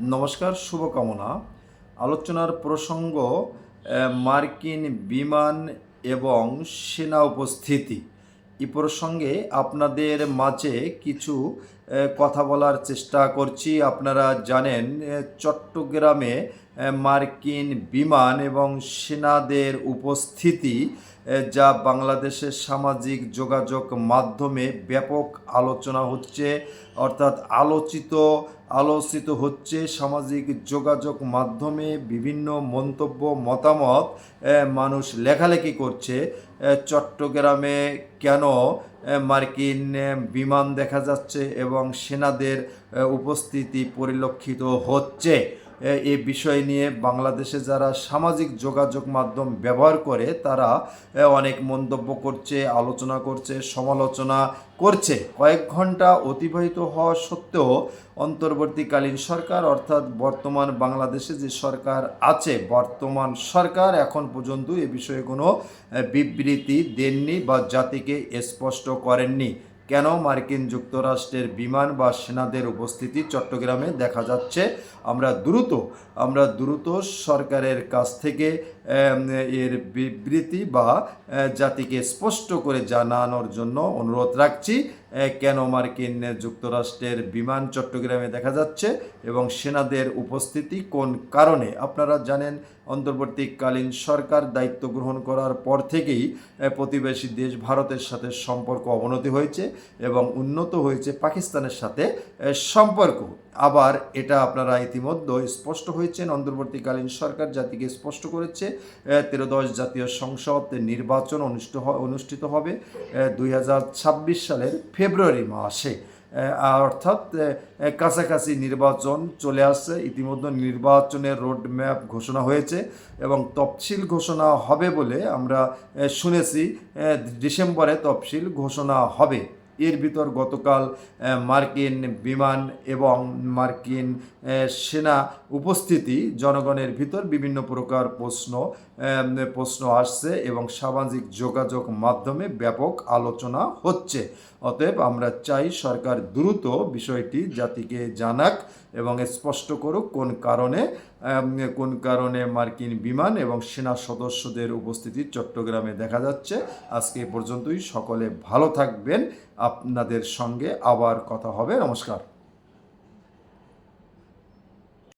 নমস্কার, শুভকামনা। আলোচনার প্রসঙ্গ মার্কিন বিমান এবং সেনা উপস্থিতি। এই প্রসঙ্গে আপনাদের মাঝে কিছু কথা বলার চেষ্টা করছি। আপনারা জানেন চট্টগ্রামে মার্কিন বিমান এবং সেনাদের উপস্থিতি যা বাংলাদেশের সামাজিক যোগাযোগ মাধ্যমে ব্যাপক আলোচনা হচ্ছে, অর্থাৎ আলোচিত হচ্ছে। সামাজিক যোগাযোগ মাধ্যমে বিভিন্ন মন্তব্য মতামত মানুষ লেখালেখি করছে। চট্টগ্রামে কেন মার্কিন বিমান দেখা যাচ্ছে এবং সেনাদের উপস্থিতি পরিলক্ষিত হচ্ছে, এই বিষয় নিয়ে বাংলাদেশে যারা সামাজিক যোগাযোগ মাধ্যম ব্যবহার করে তারা অনেক মন্তব্য করছে, আলোচনা করছে, সমালোচনা করছে। কয়েক ঘন্টা অতিবাহিত হওয়া সত্ত্বেও অন্তর্বর্তীকালীন সরকার, অর্থাৎ বর্তমান বাংলাদেশে যে সরকার আছে, বর্তমান সরকার এখন পর্যন্ত এ বিষয়ে কোনো বিবৃতি দেননি বা জাতিকে স্পষ্ট করেননি কেন মার্কিন যুক্তরাষ্ট্রের বিমান বা সেনাদের উপস্থিতি চট্টগ্রামে দেখা যাচ্ছে। আমরা দ্রুত সরকারের কাছ থেকে এর বিবৃতি বা জাতিকে স্পষ্ট করে জানানোর জন্য অনুরোধ রাখছি। কেন মার্কিন যুক্তরাষ্ট্রের বিমান চট্টগ্রামে দেখা যাচ্ছে এবং সেনাদের উপস্থিতি কোন কারণে। আপনারা জানেন অন্তর্বর্তীকালীন সরকার দায়িত্ব গ্রহণ করার পর থেকেই প্রতিবেশী দেশ ভারতের সাথে সম্পর্ক অবনতি হয়েছে এবং উন্নত হয়েছে পাকিস্তানের সাথে সম্পর্ক। আবার এটা আপনারা ইতিমধ্যে স্পষ্ট হয়েছেন, অন্তর্বর্তীকালীন সরকার জাতিকে স্পষ্ট করেছে 13 জাতীয় সংসদ নির্বাচন অনুষ্ঠিত হবে 2026 সালের ফেব্রুয়ারি মাসে, অর্থাৎ কাছাকাছি নির্বাচন চলে আসছে। ইতিমধ্যে নির্বাচনের রোডম্যাপ ঘোষণা হয়েছে এবং তফসিল ঘোষণা হবে বলে আমরা শুনেছি। ডিসেম্বরে তফসিল ঘোষণা হবে। এর ভিতর গতকাল মার্কিন বিমান এবং মার্কিন সেনা উপস্থিতি জনগণের ভিতর বিভিন্ন প্রকার প্রশ্ন আসছে এবং সামাজিক যোগাযোগ মাধ্যমে ব্যাপক আলোচনা হচ্ছে। অতএব আমরা চাই সরকার দ্রুত বিষয়টি জাতিকে জানাক এবং স্পষ্ট করুক কোন কারণে মার্কিন বিমান এবং সেনা সদস্যদের উপস্থিতি চট্টগ্রামে দেখা যাচ্ছে। আজকে এ পর্যন্তই। সকলে ভালো থাকবেন। আপনাদের সঙ্গে আবার কথা হবে। নমস্কার।